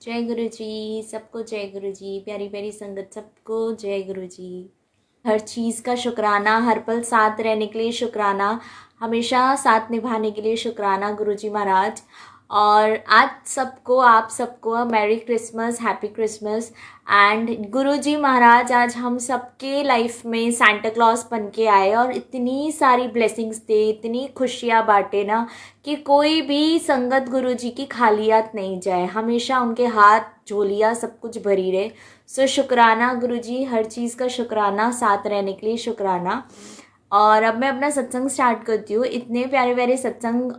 जय गुरु जी। सबको जय गुरु जी। प्यारी प्यारी संगत सबको जय गुरु जी। हर चीज़ का शुक्राना, हर पल साथ रहने के लिए शुक्राना, हमेशा साथ निभाने के लिए शुक्राना गुरु जी महाराज। और आज सबको, आप सबको merry Christmas, happy Christmas. And गुरु जी महाराज आज हम सबके लाइफ में सांता क्लॉज बन के आए और इतनी सारी ब्लेसिंग्स दे, इतनी खुशियाँ बांटे ना कि कोई भी संगत गुरु जी की खाली हाथ नहीं जाए, हमेशा उनके हाथ झोलियाँ सब कुछ भरी रहे। सो शुक्राना गुरु जी, हर चीज़ का शुक्राना, साथ रहने के लिए शुक्राना। और अब मैं अपना सत्संग स्टार्ट करती हूँ। इतने प्यारे प्यारे सत्संग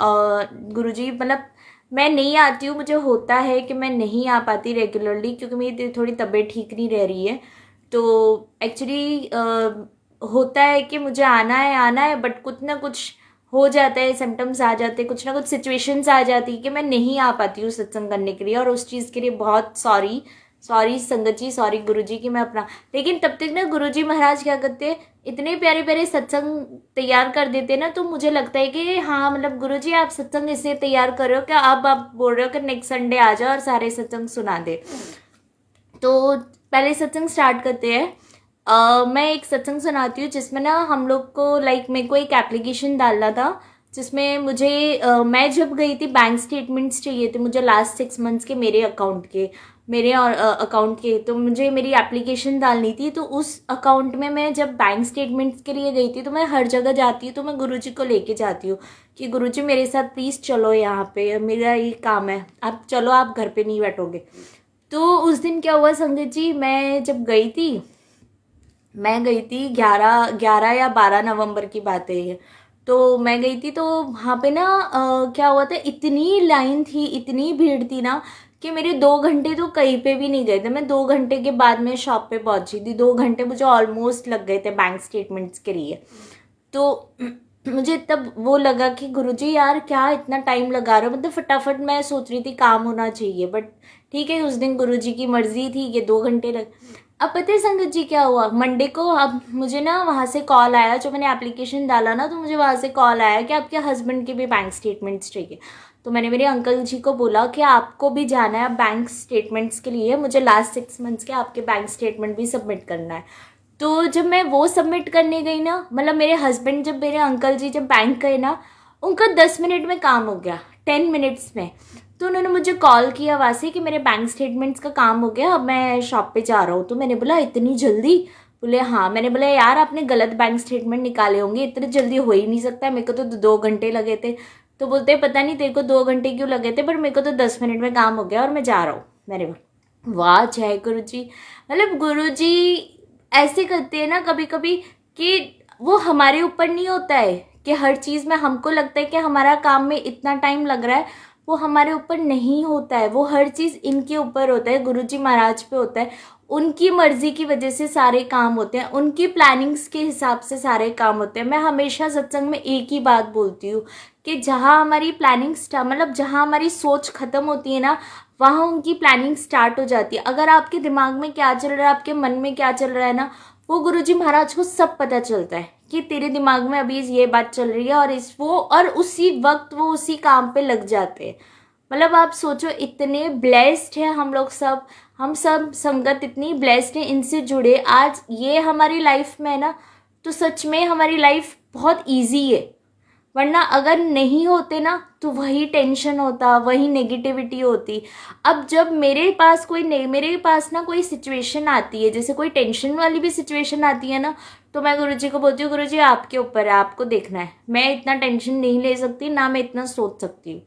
गुरु जी, मतलब मैं नहीं आती हूँ, मुझे होता है कि मैं नहीं आ पाती रेगुलरली क्योंकि मेरी थोड़ी तबीयत ठीक नहीं रह रही है। तो एक्चुअली होता है कि मुझे आना है बट कुछ ना कुछ हो जाता है, सिम्टम्स आ जाते हैं, कुछ ना कुछ सिचुएशंस आ जाती है कि मैं नहीं आ पाती हूँ सत्संग करने के लिए। और उस चीज़ के लिए बहुत सॉरी, सॉरी संगत जी, सॉरी गुरु जी कि मैं अपना, लेकिन तब तक ना गुरु जी महाराज क्या करते हैं, इतने प्यारे प्यारे सत्संग तैयार कर देते हैं ना, तो मुझे लगता है कि हाँ, मतलब गुरु जी आप सत्संग इससे तैयार कर रहे हो क्या, अब आप बोल रहे हो कि नेक्स्ट संडे आ जाओ और सारे सत्संग सुना दे। तो पहले सत्संग स्टार्ट करते हैं। मैं एक सत्संग सुनाती हूँ जिसमें ना हम लोग को लाइक मेरे को एक एप्लीकेशन डालना था जिसमें मुझे मैं जब गई थी बैंक स्टेटमेंट्स चाहिए थे मुझे लास्ट 6 मंथ्स के, मेरे अकाउंट के, मेरे और अकाउंट के। तो मुझे मेरी एप्लीकेशन डालनी थी, तो उस अकाउंट में मैं जब बैंक स्टेटमेंट्स के लिए गई थी, तो मैं हर जगह जाती हूँ तो मैं गुरुजी को लेके जाती हूँ कि गुरुजी मेरे साथ प्लीज़ चलो, यहाँ पे मेरा ये काम है, आप चलो, आप घर पे नहीं बैठोगे। तो उस दिन क्या हुआ संगत जी, मैं जब गई थी, मैं गई थी 11 या 12 नवंबर की बात है ये। तो मैं गई थी तो वहाँ पे ना क्या हुआ था, इतनी लाइन थी, इतनी भीड़ थी ना कि मेरे 2 घंटे तो कहीं पे भी नहीं गए थे। मैं 2 घंटे के बाद में शॉप पे पहुंची थी, 2 घंटे मुझे ऑलमोस्ट लग गए थे बैंक स्टेटमेंट्स के लिए। तो मुझे तब वो लगा कि गुरुजी यार क्या इतना टाइम लगा रहे हो, मतलब फटाफट मैं सोच रही थी काम होना चाहिए, बट ठीक है, उस दिन गुरुजी की मर्जी थी कि 2 घंटे लग। अब पता है संगत जी क्या हुआ, मंडे को अब मुझे ना वहाँ से कॉल आया, जो मैंने एप्लीकेशन डाला ना, तो मुझे वहाँ से कॉल आया कि आपके हस्बैंड के भी बैंक स्टेटमेंट्स चाहिए। तो मैंने मेरे अंकल जी को बोला कि आपको भी जाना है बैंक स्टेटमेंट्स के लिए, मुझे लास्ट 6 मंथ्स के आपके बैंक स्टेटमेंट भी सबमिट करना है। तो जब मैं वो सबमिट करने गई ना, मतलब मेरे हस्बैंड, जब मेरे अंकल जी जब बैंक गए ना, उनका 10 मिनट में काम हो गया, 10 मिनट्स में। तो उन्होंने मुझे कॉल किया वहाँ से कि मेरे बैंक स्टेटमेंट्स का काम हो गया, अब मैं शॉप पे जा रहा हूँ। तो मैंने बोला इतनी जल्दी, बोले हाँ। मैंने बोला यार आपने गलत बैंक स्टेटमेंट निकाले होंगे, इतने जल्दी हो ही नहीं सकता, मेरे को तो 2 घंटे लगे थे। तो बोलते पता नहीं तेरे को 2 घंटे क्यों लगे थे, पर मेरे को तो 10 मिनट में काम हो गया और मैं जा रहा हूँ। मैंने बोला वाह जय गुरु जी, मतलब गुरु जी ऐसे करते हैं ना कभी कभी कि वो हमारे ऊपर नहीं होता है कि हर चीज़ में हमको लगता है कि हमारा काम में इतना टाइम लग रहा है, वो हमारे ऊपर नहीं होता है, वो हर चीज़ इनके ऊपर होता है, गुरुजी महाराज पे होता है। उनकी मर्जी की वजह से सारे काम होते हैं, उनकी प्लानिंग्स के हिसाब से सारे काम होते हैं। मैं हमेशा सत्संग में एक ही बात बोलती हूँ कि जहाँ हमारी प्लानिंग मतलब जहाँ हमारी सोच खत्म होती है ना, वहाँ उनकी प्लानिंग स्टार्ट हो जाती है। अगर आपके दिमाग में क्या चल रहा है, आपके मन में क्या चल रहा है ना, वो गुरुजी महाराज को सब पता चलता है कि तेरे दिमाग में अभी ये बात चल रही है, और इस वो और उसी वक्त वो उसी काम पे लग जाते हैं। मतलब आप सोचो, इतने ब्लेस्ड हैं हम लोग सब, हम सब संगत इतनी ब्लेस्ड है इनसे जुड़े, आज ये हमारी लाइफ में है ना, तो सच में हमारी लाइफ बहुत ईजी है। वरना अगर नहीं होते ना तो वही टेंशन होता, वही नेगेटिविटी होती। अब जब मेरे पास मेरे पास ना कोई सिचुएशन आती है, जैसे कोई टेंशन वाली भी सिचुएशन आती है ना, तो मैं गुरुजी को बोलती हूँ गुरुजी आपके ऊपर है, आपको देखना है, मैं इतना टेंशन नहीं ले सकती, ना मैं इतना सोच सकती हूँ।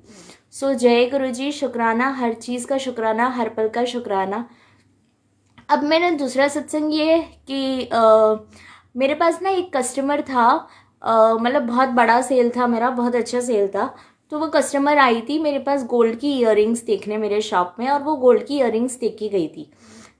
सो जय गुरुजी, शुक्राना, हर चीज़ का शुक्राना, हर पल का शुक्राना। अब मेरा दूसरा सत्संग ये है कि मेरे पास ना एक कस्टमर था, मतलब बहुत बड़ा सेल था मेरा, बहुत अच्छा सेल था। तो वो कस्टमर आई थी मेरे पास गोल्ड की इयररिंग्स देखने मेरे शॉप में, और वो गोल्ड की इयररिंग्स देख के गई थी।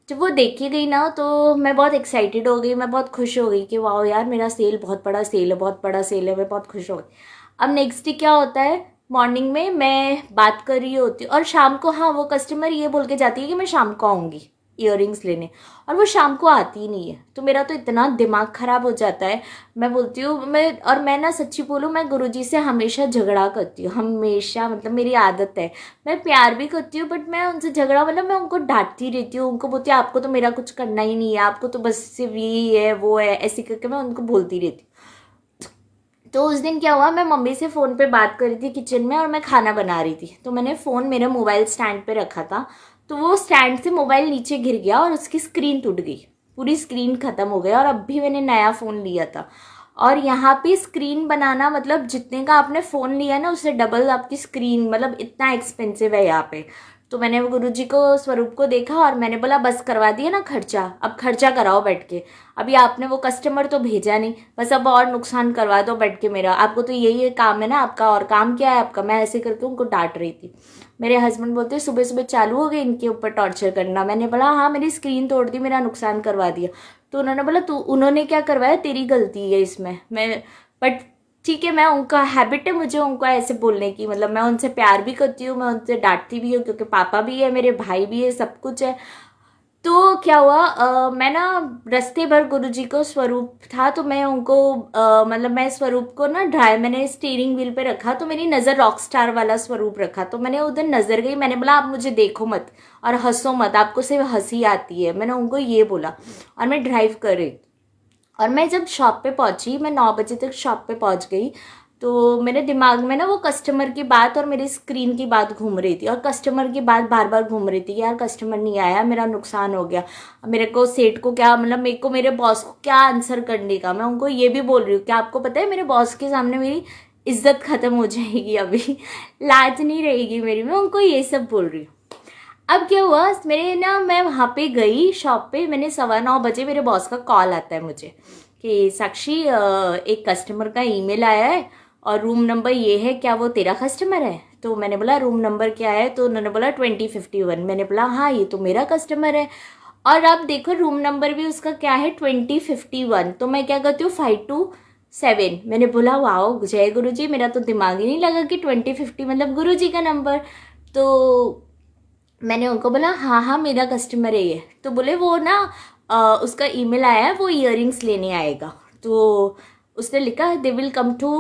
जब वो देख के गई ना तो मैं बहुत एक्साइटेड हो गई, मैं बहुत खुश हो गई कि वाह यार मेरा सेल बहुत बड़ा सेल है, बहुत बड़ा सेल है, मैं बहुत खुश हो गई। अब नेक्स्ट डे क्या होता है, मॉर्निंग में मैं बात कर रही होती हूँ और शाम को, हाँ, वो कस्टमर ये बोल के जाती है कि मैं शाम को आऊँगी। इयररिंग्स लेने, और वो शाम को आती ही नहीं है। तो मेरा तो इतना दिमाग ख़राब हो जाता है। मैं बोलती हूँ मैं ना सच्ची बोलूँ, मैं गुरुजी से हमेशा झगड़ा करती हूँ, हमेशा, मतलब मेरी आदत है। मैं प्यार भी करती हूँ बट मैं उनसे झगड़ा, मतलब मैं उनको डांटती रहती हूँ, उनको बोलती हूँ आपको तो मेरा कुछ करना ही नहीं है, आपको तो बस सिर्फ यही है वो है, ऐसे करके मैं उनको बोलती रहती हूँ। तो उस दिन क्या हुआ, मैं मम्मी से फ़ोन पे बात कर रही थी किचन में, और मैं खाना बना रही थी। तो मैंने फ़ोन मेरे मोबाइल स्टैंड पे रखा था, तो वो स्टैंड से मोबाइल नीचे गिर गया और उसकी स्क्रीन टूट गई, पूरी स्क्रीन ख़त्म हो गया। और अब भी मैंने नया फ़ोन लिया था, और यहाँ पे स्क्रीन बनाना मतलब जितने का आपने फ़ोन लिया ना उससे डबल आपकी स्क्रीन, मतलब इतना एक्सपेंसिव है यहाँ पे। तो मैंने वो गुरुजी को, स्वरूप को देखा और मैंने बोला बस करवा दिया ना खर्चा, अब खर्चा कराओ बैठ के। अभी आपने वो कस्टमर तो भेजा नहीं, बस अब और नुकसान करवा दो बैठ के मेरा, आपको तो यही काम है ना आपका, और काम क्या है आपका। मैं ऐसे करके उनको डांट रही थी। मेरे हस्बैंड बोलते सुबह सुबह चालू हो गए इनके ऊपर टॉर्चर करना। मैंने बोला हाँ, मेरी स्क्रीन तोड़ दी, मेरा नुकसान करवा दिया। तो उन्होंने बोला तू, उन्होंने क्या करवाया, तेरी गलती है इसमें। मैं बट ठीक है, मैं, उनका हैबिट है मुझे उनको ऐसे बोलने की, मतलब मैं उनसे प्यार भी करती हूँ, मैं उनसे डांटती भी हूँ, क्योंकि पापा भी है, मेरे भाई भी है, सब कुछ है। तो क्या हुआ, मैं ना रास्ते भर गुरुजी को, स्वरूप था तो मैं उनको मतलब मैं स्वरूप को ना मैंने स्टीयरिंग व्हील पे रखा, तो मेरी नज़र रॉक स्टार वाला स्वरूप रखा, तो मैंने उधर नज़र गई, मैंने बोला आप मुझे देखो मत और हंसो मत, आपको सिर्फ हंसी आती है, मैंने उनको ये बोला। और मैं ड्राइव कर रही, और मैं जब शॉप पे पहुंची, मैं 9 बजे तक शॉप पे पहुंच गई, तो मेरे दिमाग में ना वो कस्टमर की बात और मेरी स्क्रीन की बात घूम रही थी, और कस्टमर की बात बार बार घूम रही थी कि यार कस्टमर नहीं आया, मेरा नुकसान हो गया, मेरे को सेठ को क्या, मतलब मेरे को मेरे बॉस को क्या आंसर करने का। मैं उनको ये भी बोल रही हूँ कि आपको पता है मेरे बॉस के सामने मेरी इज्जत खत्म हो जाएगी, अभी लाज नहीं रहेगी मेरी, मैं उनको ये सब बोल रही हूँ। अब क्या हुआ, मेरे ना, मैं वहाँ पे गई शॉप पे, मैंने 9:15 बजे मेरे बॉस का कॉल आता है मुझे कि साक्षी एक कस्टमर का ईमेल आया है और रूम नंबर ये है, क्या वो तेरा कस्टमर है। तो मैंने बोला रूम नंबर क्या है, तो उन्होंने बोला 2051। मैंने बोला हाँ ये तो मेरा कस्टमर है, और अब देखो रूम नंबर भी उसका क्या है, 2051। तो मैं क्या करती हूँ, 527। मैंने बोला वाओ जय गुरु जी, मेरा तो दिमाग ही नहीं लगा कि 2050 मतलब गुरु जी का नंबर। तो मैंने उनको बोला हाँ हाँ मेरा कस्टमर है ये। तो बोले वो ना उसका ईमेल आया है, वो इयररिंग्स लेने आएगा। तो उसने लिखा they will come to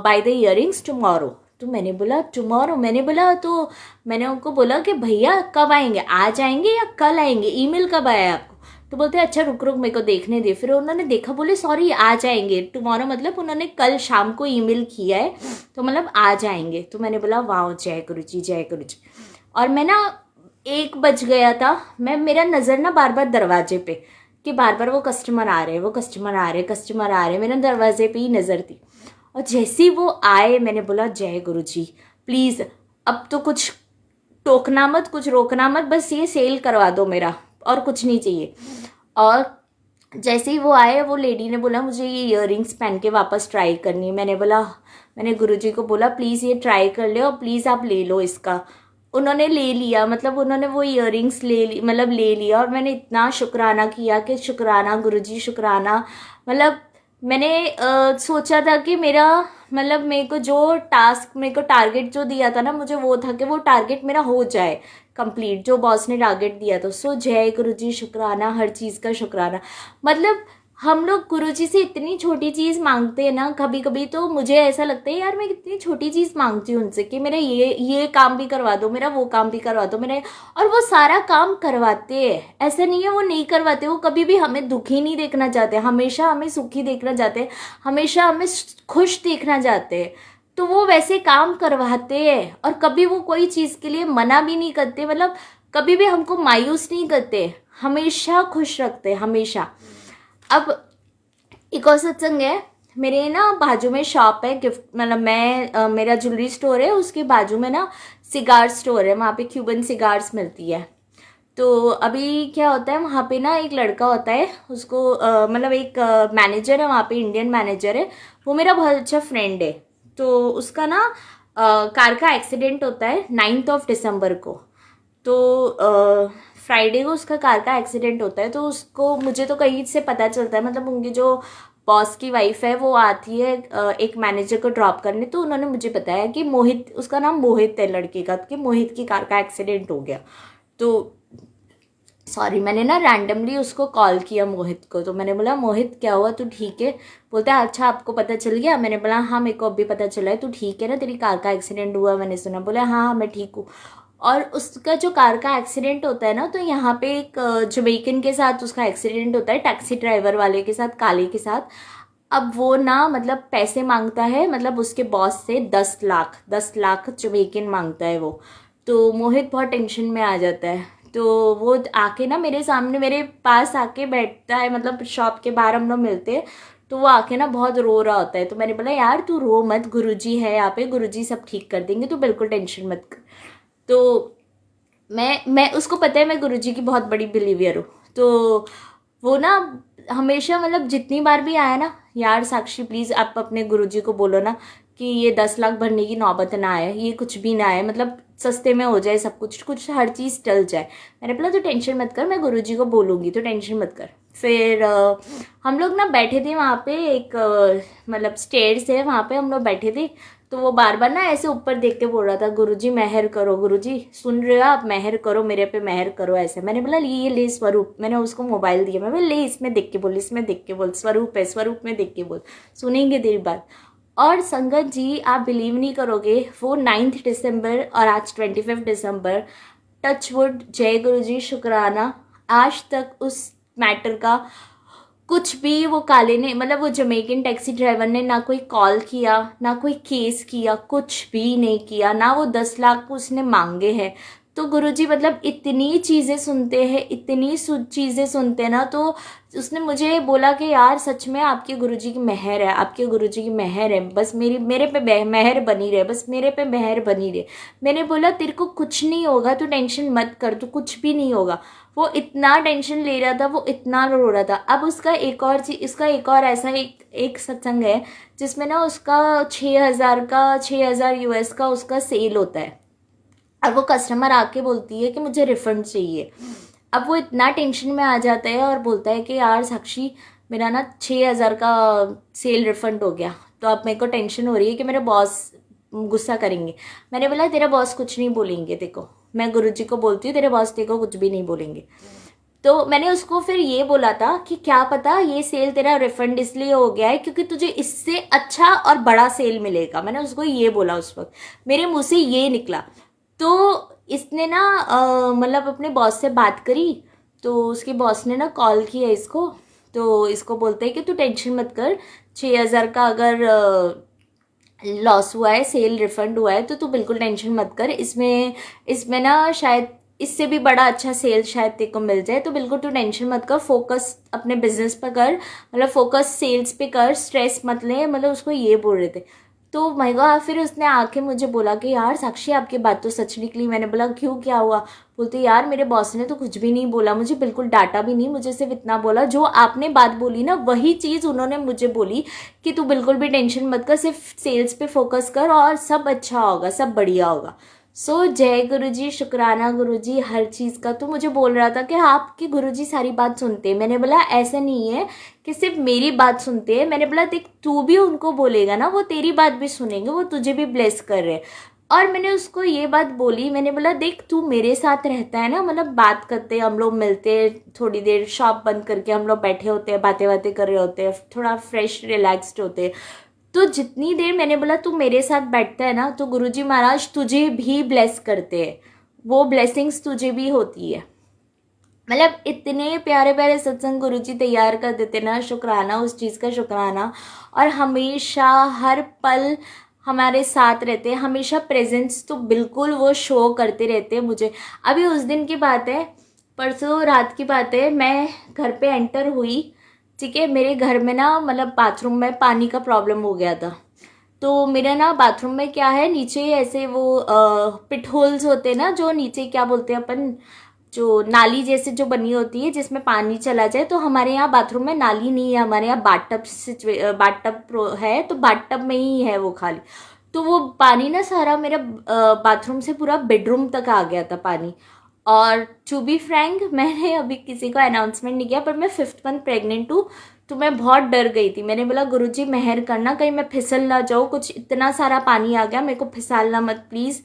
buy the earrings tomorrow. तो मैंने बोला टुमारो, मैंने बोला, तो मैंने उनको बोला कि भैया कब आएंगे, आज आएंगे या कल आएंगे, ईमेल कब आया आपको। तो बोलते अच्छा रुक रुक मेरे को देखने दे। फिर उन्होंने देखा, बोले सॉरी आज आएंगे, टुमारो मतलब उन्होंने कल शाम को ईमेल किया है, तो मतलब आज आएंगे। तो मैंने बोला वाह जय गुरु जी जय गुरु जी। और मैं ना 1 बज गया था, मैं, मेरा नज़र ना बार बार दरवाजे पे, कि बार बार वो कस्टमर आ रहे हैं, वो कस्टमर आ रहे हैं, कस्टमर आ रहे हैं, मेरे दरवाजे पे ही नज़र थी। और जैसे ही वो आए मैंने बोला जय गुरु जी प्लीज़ अब तो कुछ टोकना मत, कुछ रोकना मत, बस ये सेल करवा दो मेरा, और कुछ नहीं चाहिए। और जैसे ही वो आए, वो लेडी ने बोला मुझे ये इयररिंग्स पहन के वापस ट्राई करनी है। मैंने बोला, मैंने गुरुजी को बोला प्लीज़ ये ट्राई कर ले और प्लीज़ आप ले लो इसका। उन्होंने ले लिया, मतलब उन्होंने वो इयररिंग्स ले ली, मतलब ले लिया, और मैंने इतना शुक्राना किया कि शुक्राना गुरुजी शुक्राना। मतलब मैंने सोचा था कि मेरा, मतलब मेरे को जो टास्क, मेरे को टारगेट जो दिया था ना, मुझे वो था कि वो टारगेट मेरा हो जाए कंप्लीट, जो बॉस ने टारगेट दिया था। सो जय गुरुजी शुक्राना, हर चीज़ का शुक्राना। मतलब हम लोग गुरुजी से इतनी छोटी चीज़ मांगते हैं ना, कभी कभी तो मुझे ऐसा लगता है यार मैं कितनी छोटी चीज़ मांगती हूँ उनसे कि मेरा ये काम भी करवा दो, मेरा वो काम भी करवा दो, मेरे, और वो सारा काम करवाते हैं। ऐसा नहीं है वो नहीं करवाते, वो कभी भी हमें दुखी नहीं देखना चाहते, हमेशा हमें सुखी देखना चाहते हैं, हमेशा हमें खुश देखना चाहते हैं। तो वो वैसे काम करवाते हैं, और कभी वो कोई चीज़ के लिए मना भी नहीं करते, मतलब कभी भी हमको मायूस नहीं करते, हमेशा खुश रखते, हमेशा। अब एक और सत्संग है, मेरे ना बाजू में शॉप है गिफ्ट, मतलब मैं मेरा ज्वेलरी स्टोर है, उसके बाजू में ना सिगार स्टोर है, वहाँ पे क्यूबन सिगार्स मिलती है। तो अभी क्या होता है, वहाँ पे ना एक लड़का होता है, उसको मतलब एक मैनेजर है वहाँ पे, इंडियन मैनेजर है, वो मेरा बहुत अच्छा फ्रेंड है। तो उसका ना कार का एक्सीडेंट होता है 9 दिसंबर को। तो फ्राइडे को उसका कार का एक्सीडेंट होता है, तो उसको, मुझे तो कहीं से पता चलता है, मतलब उनकी जो बॉस की वाइफ है वो आती है एक मैनेजर को ड्रॉप करने, तो उन्होंने मुझे बताया कि मोहित, उसका नाम मोहित है लड़के का, कि मोहित की कार का एक्सीडेंट हो गया। तो सॉरी, मैंने ना रैंडमली उसको कॉल किया मोहित को। तो मैंने बोला मोहित क्या हुआ, तू ठीक है? बोलता है अच्छा आपको पता चल गया। मैंने बोला हाँ मेरे को अभी पता चला है। तू ठीक है ना, तेरी कार का एक्सीडेंट हुआ मैंने सुना। बोला हाँ मैं ठीक हूँ। और उसका जो कार का एक्सीडेंट होता है ना, तो यहाँ पे एक जमैकन के साथ उसका एक्सीडेंट होता है, टैक्सी ड्राइवर वाले के साथ, काले के साथ। अब वो ना मतलब पैसे मांगता है, मतलब उसके बॉस से 10 लाख जमैकन मांगता है वो। तो मोहित बहुत टेंशन में आ जाता है। तो वो आके ना मेरे सामने, मेरे पास आके बैठता है, मतलब शॉप के बाहर हम लोग मिलते हैं। तो वो आके ना बहुत रो रहा होता है। तो मैंने बोला यार तू रो मत, गुरुजी है यहाँ पे, गुरुजी सब ठीक कर देंगे, तू बिल्कुल टेंशन मत कर। तो मैं उसको पता है मैं गुरुजी की बहुत बड़ी बिलीवियर हूँ। तो वो ना हमेशा मतलब जितनी बार भी आया ना, यार साक्षी प्लीज़ आप अपने गुरुजी को बोलो ना कि ये 10 लाख भरने की नौबत ना आए, ये कुछ भी ना आए, मतलब सस्ते में हो जाए सब कुछ, कुछ हर चीज़ टल जाए। मैंने बोला तो टेंशन मत कर, मैं गुरुजी को बोलूँगी, तो टेंशन मत कर। फिर हम लोग ना बैठे थे वहाँ पे, एक मतलब स्टेयर्स है वहाँ पे, हम लोग बैठे थे। तो वो बार बार ना ऐसे ऊपर देख के बोल रहा था गुरुजी मेहर करो, गुरुजी सुन रहे हो आप, मेहर करो मेरे पे, मेहर करो ऐसे। मैंने बोला ये ले स्वरूप, मैंने उसको मोबाइल दिया, मैं बोला ले इसमें देख के बोल, इसमें देख के बोल, स्वरूप है, स्वरूप में देख के बोल, सुनेंगे तेरी बात। और संगत जी आप बिलीव नहीं करोगे, वो 9 दिसंबर और आज 25 दिसंबर, टच वुड, जय गुरु जी शुक्राना, आज तक उस मैटर का कुछ भी वो काले ने, मतलब वो जमैकन टैक्सी ड्राइवर ने ना कोई कॉल किया, ना कोई केस किया, कुछ भी नहीं किया, ना वो 10 लाख उसने मांगे हैं। तो गुरुजी मतलब इतनी चीज़ें सुनते हैं, इतनी चीज़ें सुनते हैं ना। तो उसने मुझे बोला कि यार सच में आपके गुरुजी की मेहर है, आपके गुरुजी की मेहर है, बस मेरे पे मेहर बनी रहे, बस मेरे पे मेहर बनी रहे। मैंने बोला तेरे को कुछ नहीं होगा, तू टेंशन मत कर, तू कुछ भी नहीं होगा। वो इतना टेंशन ले रहा था, वो इतना रो रहा था। अब उसका एक और चीज, इसका एक और ऐसा एक सत्संग है जिसमें ना उसका 6,000 का उसका सेल होता है। और वो कस्टमर आके बोलती है कि मुझे रिफंड चाहिए। अब वो इतना टेंशन में आ जाता है और बोलता है कि यार साक्षी मेरा ना 6,000 का सेल रिफंड हो गया, तो अब मेरे को टेंशन हो रही है कि मेरे बॉस गुस्सा करेंगे। मैंने बोला तेरा बॉस कुछ नहीं बोलेंगे, देखो मैं गुरुजी को बोलती हूँ, तेरे बॉस देखो कुछ भी नहीं बोलेंगे। तो मैंने उसको फिर ये बोला था कि क्या पता ये सेल तेरा रिफंड इसलिए हो गया है क्योंकि तुझे इससे अच्छा और बड़ा सेल मिलेगा। मैंने उसको ये बोला उस वक्त, मेरे मुंह से ये निकला। तो इसने ना मतलब अपने बॉस से बात करी। तो उसके बॉस ने ना कॉल किया इसको। तो इसको बोलते हैं कि तू टेंशन मत कर, 6,000 का अगर लॉस हुआ है, सेल रिफंड हुआ है, तो तू बिल्कुल टेंशन मत कर। इसमें इसमें ना शायद इससे भी बड़ा अच्छा सेल शायद तेरे को मिल जाए, तो बिल्कुल तू टेंशन मत कर, फोकस अपने बिजनेस पर कर, मतलब फोकस सेल्स पे कर, स्ट्रेस मत ले, मतलब उसको ये बोल रहे थे। तो मैं कहा, फिर उसने आके मुझे बोला कि यार साक्षी आपकी बात तो सच निकली। मैंने बोला क्यों, क्या हुआ? बोलते यार मेरे बॉस ने तो कुछ भी नहीं बोला, मुझे बिल्कुल डांटा भी नहीं, मुझे सिर्फ इतना बोला जो आपने बात बोली ना वही चीज़ उन्होंने मुझे बोली कि तू बिल्कुल भी टेंशन मत कर, सिर्फ सेल्स पे फोकस कर और सब अच्छा होगा, सब बढ़िया होगा। सो जय गुरुजी, शुक्राना गुरुजी हर चीज़ का। तो मुझे बोल रहा था कि आपके गुरुजी सारी बात सुनते हैं। मैंने बोला ऐसा नहीं है कि सिर्फ मेरी बात सुनते हैं। मैंने बोला देख तू भी उनको बोलेगा ना, वो तेरी बात भी सुनेंगे, वो तुझे भी ब्लेस कर रहे हैं। और मैंने उसको ये बात बोली, मैंने बोला देख तू मेरे साथ रहता है ना, मतलब बात करते हम लोग, मिलते थोड़ी देर, शॉप बंद करके हम लोग बैठे होते हैं, बातें बातें कर रहे होते हैं, थोड़ा फ्रेश रिलैक्स्ड होते हैं। तो जितनी देर मैंने बोला तू मेरे साथ बैठता है ना, तो गुरुजी महाराज तुझे भी ब्लेस करते हैं, वो ब्लेसिंग्स तुझे भी होती है। मतलब इतने प्यारे प्यारे सत्संग गुरुजी तैयार कर देते ना, शुक्राना उस चीज़ का, शुक्राना। और हमेशा हर पल हमारे साथ रहते हैं, हमेशा प्रेजेंस तो बिल्कुल वो शो करते रहते हैं मुझे। अभी उस दिन की बात है, परसों रात की बात है, मैं घर पे एंटर हुई, ठीक है। मेरे घर में ना मतलब बाथरूम में पानी का प्रॉब्लम हो गया था। तो मेरा ना बाथरूम में क्या है, नीचे ऐसे वो पिट होल्स होते हैं ना, जो नीचे क्या बोलते हैं अपन, जो नाली जैसे जो बनी होती है जिसमें पानी चला जाए। तो हमारे यहाँ बाथरूम में नाली नहीं है, हमारे यहाँ बाथटब है, तो बाथटब में ही है वो खाली। तो वो पानी ना सारा मेरा बाथरूम से पूरा बेडरूम तक आ गया था पानी। और टू बी फ्रैंक मैंने अभी किसी को अनाउंसमेंट नहीं किया, पर मैं 5th मंथ प्रेग्नेंट हूँ। तो मैं बहुत डर गई थी। मैंने बोला गुरुजी मेहर करना, कहीं मैं फिसल ना जाऊँ, कुछ इतना सारा पानी आ गया, मेरे को फिसलना मत प्लीज़।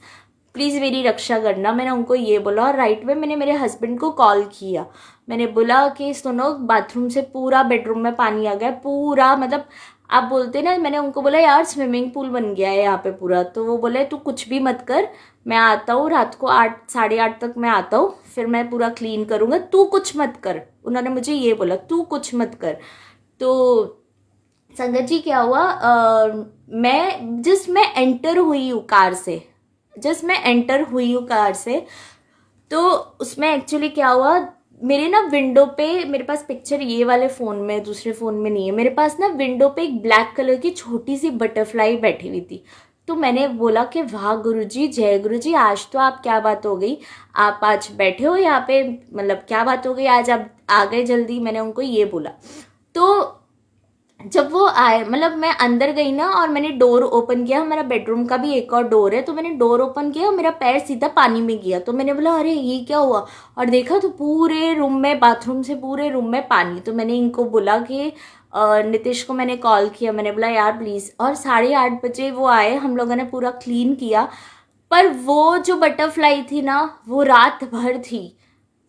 प्लीज़ मेरी रक्षा करना, मैंने उनको ये बोला। और राइट में मैंने मेरे हस्बैंड को कॉल किया, मैंने बोला कि सुनो बाथरूम से पूरा बेडरूम में पानी आ गया पूरा, मतलब आप बोलते ना, मैंने उनको बोला यार स्विमिंग पूल बन गया है यहाँ पे पूरा। तो वो बोले तू कुछ भी मत कर, मैं आता हूँ रात को 8 साढ़े 8 तक मैं आता हूँ, फिर मैं पूरा क्लीन करूँगा, तू कुछ मत कर। उन्होंने मुझे ये बोला तू कुछ मत कर। तो संगत जी क्या हुआ, मैं एंटर हुई हूँ कार से, मैं एंटर हुई हूँ कार से। तो उसमें एक्चुअली क्या हुआ, मेरे ना विंडो पे, मेरे पास पिक्चर ये वाले फ़ोन में, दूसरे फ़ोन में नहीं है, मेरे पास ना विंडो पे एक ब्लैक कलर की छोटी सी बटरफ्लाई बैठी हुई थी। तो मैंने बोला कि वाह गुरुजी, जय गुरुजी, आज तो आप क्या बात हो गई, आप आज बैठे हो यहाँ पे, मतलब क्या बात हो गई आज आप आ गए जल्दी, मैंने उनको ये बोला। तो जब वो आए, मतलब मैं अंदर गई ना और मैंने डोर ओपन किया, हमारा बेडरूम का भी एक और डोर है, तो मैंने डोर ओपन किया और मेरा पैर सीधा पानी में गया। तो मैंने बोला अरे ये क्या हुआ, और देखा तो पूरे रूम में, बाथरूम से पूरे रूम में पानी। तो मैंने इनको बोला कि नितिश को मैंने कॉल किया, मैंने बोला यार प्लीज़, और 8:30 बजे वो आए, हम लोगों ने पूरा क्लीन किया। पर वो जो बटरफ्लाई थी ना, वो रात भर थी,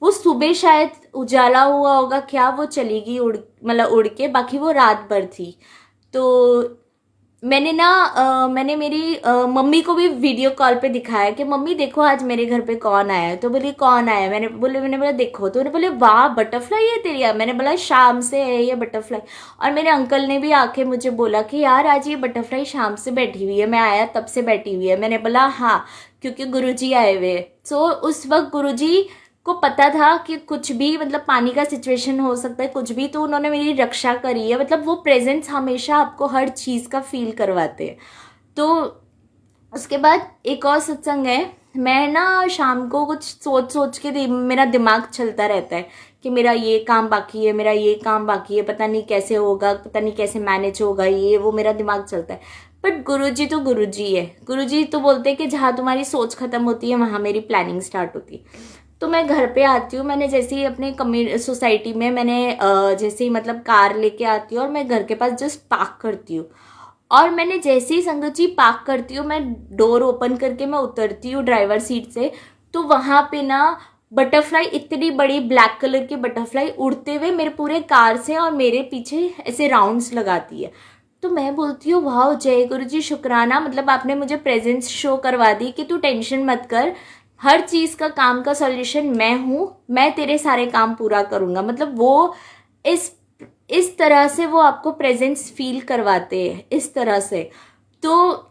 वो सुबह शायद उजाला हुआ होगा क्या, वो चली गई उड़, मतलब उड़ के, बाकी वो रात भर थी। तो मैंने ना मैंने मेरी मम्मी को भी वीडियो कॉल पे दिखाया कि मम्मी देखो आज मेरे घर पे कौन आया है। तो बोली कौन आया, मैंने बोला देखो। तो उन्होंने बोले वाह बटरफ्लाई है तेरी, मैंने बोला शाम से है ये बटरफ्लाई। और मेरे अंकल ने भी आके मुझे बोला कि यार आज ये बटरफ्लाई शाम से बैठी हुई है, मैं आया तब से बैठी हुई है। मैंने बोला हाँ, क्योंकि गुरुजी आए हुए। सो उस वक्त गुरुजी को पता था कि कुछ भी, मतलब पानी का सिचुएशन हो सकता है कुछ भी, तो उन्होंने मेरी रक्षा करी है। मतलब वो प्रेजेंस हमेशा आपको हर चीज़ का फील करवाते हैं। तो उसके बाद एक और सत्संग है, मैं ना शाम को कुछ सोच सोच के मेरा दिमाग चलता रहता है कि मेरा ये काम बाकी है, मेरा ये काम बाकी है, पता नहीं कैसे होगा, पता नहीं कैसे मैनेज होगा, ये वो मेरा दिमाग चलता है। बट गुरुजी तो गुरुजी है, गुरुजी तो बोलते हैं कि जहाँ तुम्हारी सोच खत्म होती है वहाँ मेरी प्लानिंग स्टार्ट होती है। तो मैं घर पे आती हूँ, मैंने जैसे ही अपने सोसाइटी में मैंने जैसे ही मतलब कार लेके आती हूँ और मैं घर के पास जस्ट पार्क करती हूँ। और मैंने जैसे ही संगत जी पार्क करती हूँ, मैं डोर ओपन करके मैं उतरती हूँ ड्राइवर सीट से, तो वहाँ पे ना बटरफ्लाई, इतनी बड़ी ब्लैक कलर की बटरफ्लाई उड़ते हुए मेरे पूरे कार से और मेरे पीछे ऐसे राउंड्स लगाती है। तो मैं बोलती हूँ वाह जय गुरु जी, शुक्राना, मतलब आपने मुझे प्रेजेंस शो करवा दी कि तू टेंशन मत कर, हर चीज़ का काम का सॉल्यूशन मैं हूँ, मैं तेरे सारे काम पूरा करूँगा। मतलब वो इस इस तरह से वो आपको प्रेजेंस फील करवाते हैं, इस तरह से। तो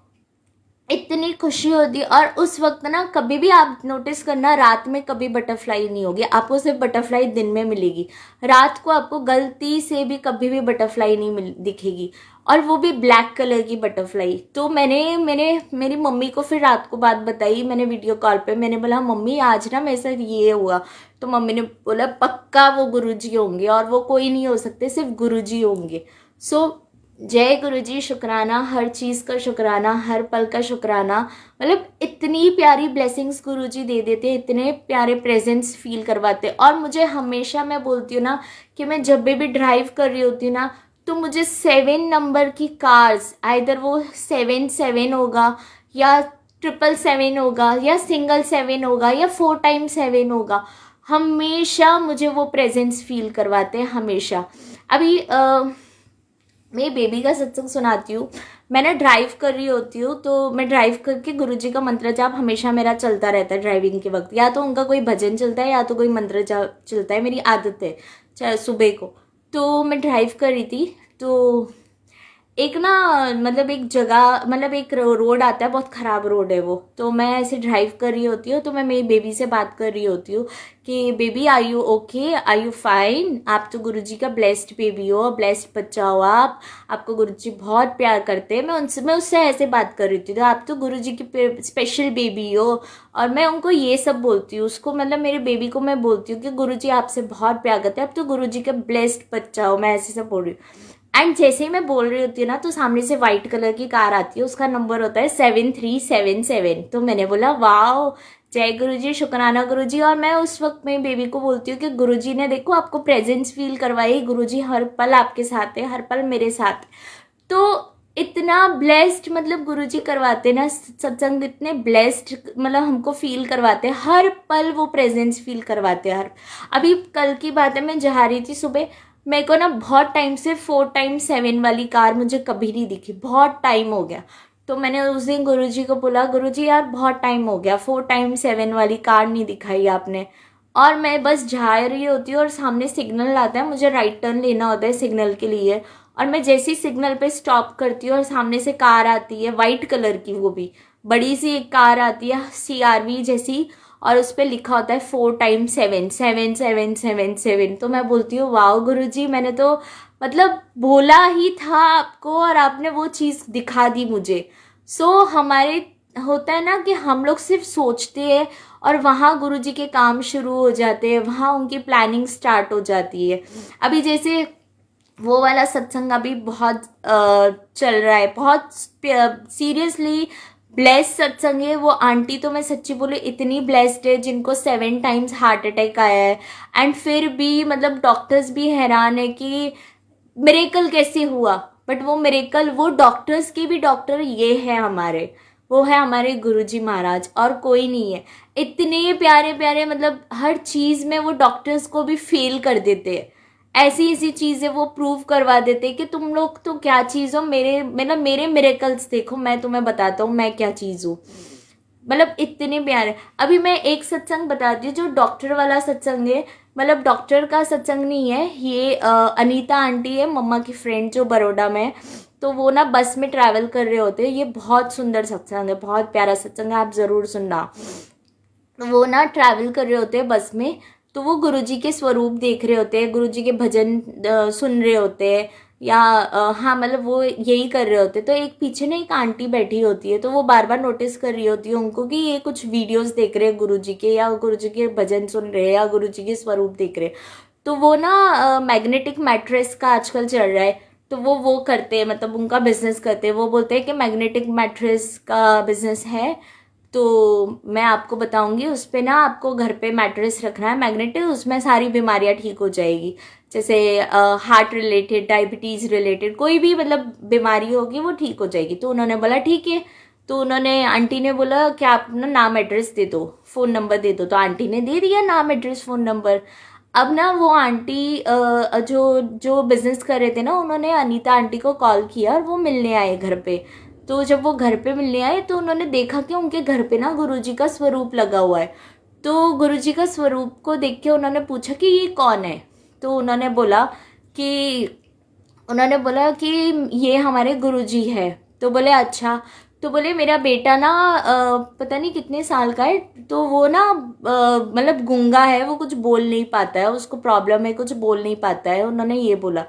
इतनी खुशी होती है। और उस वक्त ना कभी भी आप नोटिस करना, रात में कभी बटरफ्लाई नहीं होगी, आपको सिर्फ बटरफ्लाई दिन में मिलेगी, रात को आपको गलती से भी कभी भी बटरफ्लाई नहीं दिखेगी, और वो भी ब्लैक कलर की बटरफ्लाई। तो मैंने मेरी मम्मी को फिर रात को बात बताई, मैंने वीडियो कॉल पे, मैंने बोला मम्मी आज ना मेरे साथ ये हुआ। तो मम्मी ने बोला पक्का वो गुरुजी होंगे, और वो कोई नहीं हो सकते, सिर्फ गुरुजी होंगे। सो जय गुरुजी, शुक्राना, हर चीज़ का शुक्राना, हर पल का शुक्राना। मतलब इतनी प्यारी ब्लेसिंग्स गुरुजी दे देते हैं, इतने प्यारे प्रेजेंस फील करवाते। और मुझे हमेशा, मैं बोलती हूँ ना कि मैं जब भी ड्राइव कर रही होती हूँ ना, तो मुझे 7 नंबर की कार्स, आइदर वो 7 होगा या 777 होगा या सिंगल 7 होगा या 4x7 होगा, हमेशा मुझे वो प्रेजेंस फील करवाते हैं, हमेशा। अभी मैं बेबी का सत्संग सुनाती हूँ, मैं ना ड्राइव कर रही होती हूँ, तो मैं ड्राइव करके गुरुजी का मंत्र जाप हमेशा मेरा चलता रहता है ड्राइविंग के वक्त, या तो उनका कोई भजन चलता है या तो कोई मंत्र जाप चलता है, मेरी आदत है चाहे सुबह को। तो मैं ड्राइव कर रही थी, तो एक ना, मतलब एक जगह, मतलब एक रोड आता है, बहुत ख़राब रोड है वो। तो मैं ऐसे ड्राइव कर रही होती हूँ, तो मैं मेरी बेबी से बात कर रही होती हूँ कि baby are you okay, are you fine, आप तो गुरुजी का ब्लेस्ड बेबी हो, ब्लेस्ड बच्चा हो आप, आपको गुरुजी बहुत प्यार करते हैं। मैं उससे ऐसे बात कर रही थी, तो आप तो गुरुजी की स्पेशल बेबी हो। और मैं उनको ये सब बोलती हूँ, उसको मतलब मेरे बेबी को मैं बोलती हूँ कि गुरुजी आपसे बहुत प्यार करते हैं, आप तो गुरुजी का ब्लेस्ड बच्चा हो, मैं ऐसे सब बोल रही हूँ। एंड जैसे ही मैं बोल रही होती हूँ ना, तो सामने से वाइट कलर की कार आती है, उसका नंबर होता है 7377। तो मैंने बोला वाओ, जय गुरुजी, शुक्राना गुरुजी। और मैं उस वक्त में बेबी को बोलती हूँ कि गुरुजी ने देखो आपको प्रेजेंस फील करवाई, गुरुजी हर पल आपके साथ है, हर पल मेरे साथ। तो इतना ब्लेस्ड, मतलब गुरुजी करवाते ना सत्संग, इतने ब्लेस्ड, मतलब हमको फील करवाते, हर पल वो प्रेजेंस फील करवाते हर। अभी कल की बात है, मैं जा रही थी सुबह, मेरे को ना बहुत टाइम से 4x7 वाली कार मुझे कभी नहीं दिखी, बहुत टाइम हो गया। तो मैंने उस दिन गुरुजी को बोला, गुरुजी यार बहुत टाइम हो गया, 4x7 वाली कार नहीं दिखाई आपने। और मैं बस जा रही होती हूँ और सामने सिग्नल आता है, मुझे राइट टर्न लेना होता है सिग्नल के लिए, और मैं जैसे ही सिग्नल पे स्टॉप करती हूँ और सामने से कार आती है वाइट कलर की, वो भी बड़ी सी एक कार आती है CRV जैसी, और उस पर लिखा होता है 4x7, 7 7 7 7। तो मैं बोलती हूँ वाह गुरुजी, मैंने तो मतलब बोला ही था आपको और आपने वो चीज़ दिखा दी मुझे। हमारे होता है ना कि हम लोग सिर्फ सोचते हैं और वहाँ गुरुजी के काम शुरू हो जाते हैं, वहाँ उनकी प्लानिंग स्टार्ट हो जाती है। अभी जैसे वो वाला सत्संग अभी बहुत चल रहा है, बहुत सीरियसली ब्लेस्ड सत्संग है वो। आंटी तो मैं सच्ची बोले इतनी ब्लेस्ड है जिनको 7 टाइम्स हार्ट अटैक आया है, एंड फिर भी मतलब डॉक्टर्स भी हैरान है कि मिरेकल कैसे हुआ। बट वो मिरेकल, वो डॉक्टर्स के भी डॉक्टर ये है हमारे, वो है हमारे गुरुजी महाराज, और कोई नहीं है। इतने प्यारे प्यारे, मतलब हर चीज में वो डॉक्टर्स को भी फेल कर देते हैं, ऐसी ऐसी चीजें वो प्रूव करवा देते कि तुम लोग तो क्या चीज हो, मेरे मतलब मेरे मिरेकल्स देखो, मैं तुम्हें बताता हूँ मैं क्या चीज हूँ। मतलब इतने प्यारे। अभी मैं एक सत्संग बताती हूँ जो डॉक्टर वाला सत्संग है, मतलब डॉक्टर का सत्संग नहीं है ये। अनीता आंटी है मम्मा की फ्रेंड जो बड़ौदा में है, तो वो ना बस में ट्रैवल कर रहे होते हैं। ये बहुत सुंदर सत्संग है, बहुत प्यारा सत्संग है, आप जरूर सुनना। तो वो ना ट्रैवल कर रहे होते हैं बस में, तो वो गुरुजी के स्वरूप देख रहे होते हैं, गुरुजी के भजन सुन रहे होते हैं, या हाँ मतलब वो यही कर रहे होते। तो एक पीछे ना एक आंटी बैठी होती है, तो वो बार बार नोटिस कर रही होती है उनको कि ये कुछ वीडियोस देख रहे हैं गुरुजी के, या गुरुजी के भजन सुन रहे हैं, या गुरुजी के स्वरूप देख रहे हैं। तो वो ना मैग्नेटिक मैट्रेस का आजकल चल रहा है, तो वो करते हैं, मतलब उनका बिजनेस करते हैं। वो बोलते हैं कि मैग्नेटिक मैट्रेस का बिजनेस है, तो मैं आपको बताऊंगी, उस पे ना आपको घर पे मैट्रेस रखना है मैग्नेटिक, उसमें सारी बीमारियां ठीक हो जाएगी, जैसे हार्ट रिलेटेड, डायबिटीज रिलेटेड, कोई भी मतलब बीमारी होगी वो ठीक हो जाएगी। तो उन्होंने बोला ठीक है। तो उन्होंने, आंटी ने बोला कि आप ना नाम एड्रेस दे दो, फोन नंबर दे दो। तो आंटी ने दे दिया नाम एड्रेस फोन नंबर। अब ना वो आंटी जो जो बिजनेस कर रहे थे ना, उन्होंने अनीता आंटी को कॉल किया और वो मिलने आए घर पे। तो जब वो घर पे मिलने आए तो उन्होंने देखा कि उनके घर पे ना गुरुजी का स्वरूप लगा हुआ है। तो गुरुजी का स्वरूप को देख के उन्होंने पूछा कि ये कौन है। तो कि उन्होंने बोला कि ये हमारे गुरुजी है। तो बोले अच्छा। तो बोले मेरा बेटा ना पता नहीं कितने साल का है, तो वो ना मतलब गूंगा है, वो कुछ बोल नहीं पाता है, उसको प्रॉब्लम है, कुछ बोल नहीं पाता है, उन्होंने ये बोला।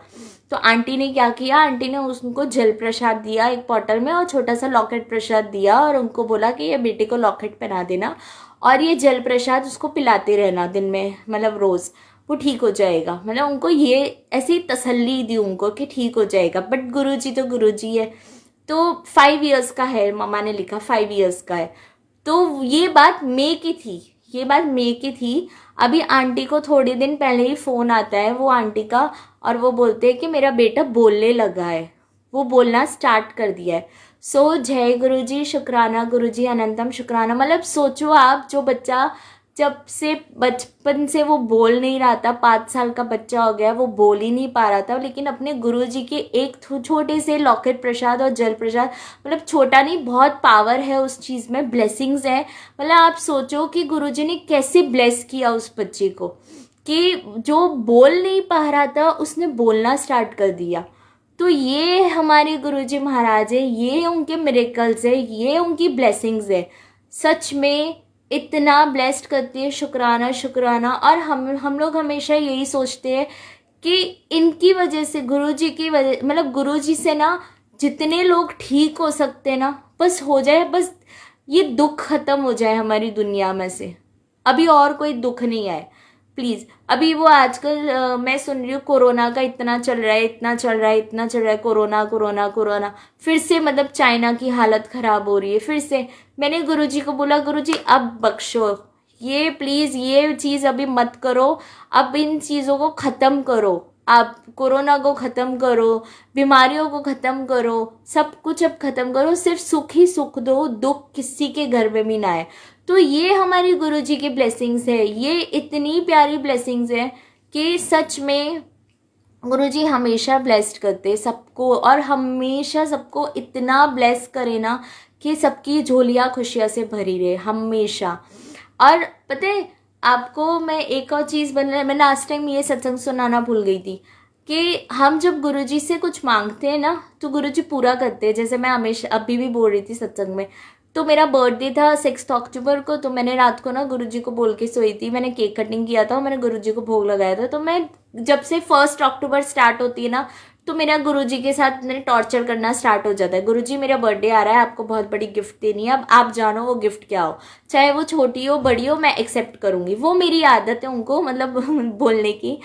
तो आंटी ने क्या किया, आंटी ने उसको जल प्रसाद दिया एक बॉटल में, और छोटा सा लॉकेट प्रसाद दिया, और उनको बोला कि ये बेटे को लॉकेट पहना देना, और ये जल प्रसाद उसको पिलाते रहना दिन में, मतलब रोज, वो ठीक हो जाएगा। मतलब उनको ये ऐसी तसल्ली दी उनको कि ठीक हो जाएगा। बट गुरुजी तो गुरुजी है। तो 5 इयर्स का है, मम्मा ने लिखा 5 इयर्स का है। तो ये बात मई की थी, ये बात मई की थी। अभी आंटी को थोड़े दिन पहले ही फोन आता है वो आंटी का, और वो बोलते हैं कि मेरा बेटा बोलने लगा है, वो बोलना स्टार्ट कर दिया है। जय गुरुजी, शुक्राना गुरुजी, अनंतम शुक्राना। मतलब सोचो आप, जो बच्चा जब से बचपन से वो बोल नहीं रहा था, 5 साल का बच्चा हो गया, वो बोल ही नहीं पा रहा था, लेकिन अपने गुरुजी के एक छोटे से लॉकेट प्रसाद और जल प्रसाद, मतलब छोटा नहीं, बहुत पावर है उस चीज़ में, ब्लेसिंग्स है। मतलब आप सोचो कि गुरुजी ने कैसे ब्लेस किया उस बच्चे को, कि जो बोल नहीं पा रहा था उसने बोलना स्टार्ट कर दिया। तो ये हमारे गुरुजी महाराज है, ये उनके मिरेकल्स है, ये उनकी ब्लेसिंग्स है। सच में इतना ब्लेस्ड करती है, शुक्राना शुक्राना। और हम लोग हमेशा यही सोचते हैं कि इनकी वजह से, गुरुजी की वजह, मतलब गुरुजी से ना जितने लोग ठीक हो सकते हैं ना, बस हो जाए, बस ये दुख खत्म हो जाए हमारी दुनिया में से, अभी और कोई दुख नहीं आए प्लीज। अभी वो आजकल मैं सुन रही हूँ कोरोना का इतना चल रहा है, इतना चल रहा है, इतना चल रहा है, कोरोना कोरोना कोरोना, फिर से मतलब चाइना की हालत खराब हो रही है फिर से। मैंने गुरुजी को बोला गुरुजी अब बख्शो, ये प्लीज ये चीज अभी मत करो, अब इन चीजों को खत्म करो, आप कोरोना को ख़त्म करो, बीमारियों को ख़त्म करो, सब कुछ अब ख़त्म करो, सिर्फ सुख ही सुख दो, दुख किसी के घर में भी ना आए। तो ये हमारी गुरुजी की ब्लेसिंग्स है, ये इतनी प्यारी ब्लेसिंग्स है कि सच में गुरुजी हमेशा ब्लेस्ड करते सबको, और हमेशा सबको इतना ब्लेस करे ना कि सबकी झोलियाँ खुशियाँ से भरी रहे हमेशा। और पता है आपको, मैं एक और चीज़ मैं लास्ट टाइम ये सत्संग सुनाना भूल गई थी कि हम जब गुरुजी से कुछ मांगते हैं ना तो गुरुजी पूरा करते हैं। जैसे मैं हमेशा अभी भी बोल रही थी सत्संग में, तो मेरा बर्थडे था 6 अक्टूबर को, तो मैंने रात को ना गुरुजी को बोल के सोई थी, मैंने केक कटिंग किया था और मैंने गुरुजी को भोग लगाया था। तो मैं जब से 1 अक्टूबर स्टार्ट होती है ना तो मेरा गुरुजी के साथ मैंने टॉर्चर करना स्टार्ट हो जाता है। गुरुजी मेरा बर्थडे आ रहा है, आपको बहुत बड़ी गिफ्ट देनी है, अब आप जानो वो गिफ्ट क्या हो, चाहे वो छोटी हो बड़ी हो, मैं एक्सेप्ट करूँगी। वो मेरी आदत है उनको मतलब बोलने की।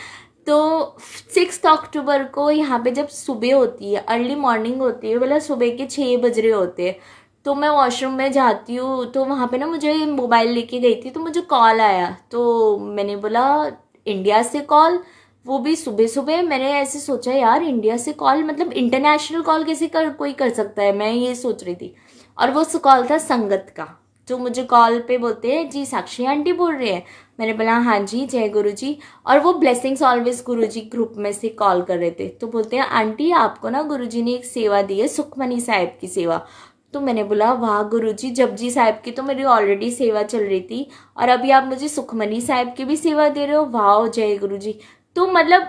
तो 6 अक्टूबर को यहाँ पे जब सुबह होती है, अर्ली मॉर्निंग होती है, मतलब सुबह के 6 बज रहे होते हैं, तो मैं वॉशरूम में जाती हूँ। तो वहाँ पे ना मुझे मोबाइल लेके गई थी, तो मुझे कॉल आया, तो मैंने बोला इंडिया से कॉल, वो भी सुबह सुबह। मैंने ऐसे सोचा यार इंडिया से कॉल, मतलब इंटरनेशनल कॉल कैसे कोई कर सकता है, मैं ये सोच रही थी। और वो कॉल था संगत का, जो मुझे कॉल पे बोलते हैं जी साक्षी आंटी बोल रहे हैं। मैंने बोला हाँ जी जय गुरु जी। और वो ब्लेसिंग्स ऑलवेज गुरु जी ग्रुप में से कॉल कर रहे थे, तो बोलते हैं आंटी आपको ना गुरु जी ने एक सेवा दी है, सुखमनी साहिब की सेवा। तो मैंने बोला वाह गुरुजी, जपजी साहिब की तो मेरी ऑलरेडी सेवा चल रही थी और अभी आप मुझे सुखमनी साहिब की भी सेवा दे रहे हो, वाह जय गुरुजी। तो मतलब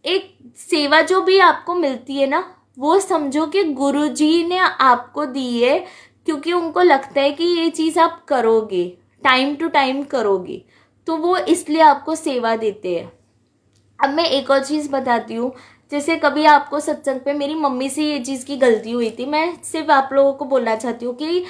एक सेवा जो भी आपको मिलती है ना, वो समझो कि गुरुजी ने आपको दी है, क्योंकि उनको लगता है कि ये चीज़ आप करोगे, टाइम टू टाइम करोगे, तो वो इसलिए आपको सेवा देते हैं। अब मैं एक और चीज़ बताती हूँ, जैसे कभी आपको सत्संग पे मेरी मम्मी से ये चीज़ की गलती हुई थी, मैं सिर्फ आप लोगों को बोलना चाहती हूँ कि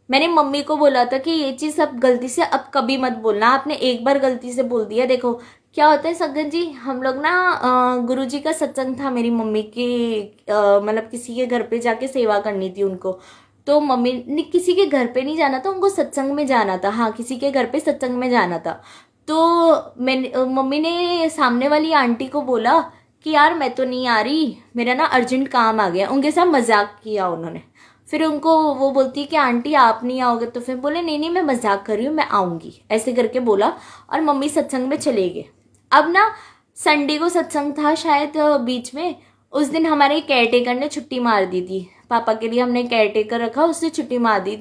मैंने मम्मी को बोला था कि ये चीज़ अब गलती से अब कभी मत बोलना, आपने एक बार गलती से बोल दिया। देखो क्या होता है संगत जी, हम लोग ना गुरुजी का सत्संग था, मेरी मम्मी की मतलब किसी के घर पे जाके सेवा करनी थी उनको। तो मम्मी ने किसी के घर पे नहीं जाना था, उनको सत्संग में जाना था, हाँ किसी के घर पे सत्संग में जाना था। तो मैंने मम्मी ने सामने वाली आंटी को बोला कि यार मैं तो नहीं आ रही, मेरा ना अर्जेंट काम आ गया, उनके साथ मजाक किया उन्होंने। फिर उनको वो बोलती है कि आंटी आप नहीं आओगे, तो फिर बोले नहीं नहीं मैं मजाक कर रही हूँ, मैं आऊँगी, ऐसे करके बोला और मम्मी सत्संग में चले गए। अब ना संडे को सत्संग था शायद बीच में, उस दिन हमारे केयर टेकर ने छुट्टी मार दी थी, पापा के लिए हमने केयर टेकर रखा, उसने छुट्टी मार दी।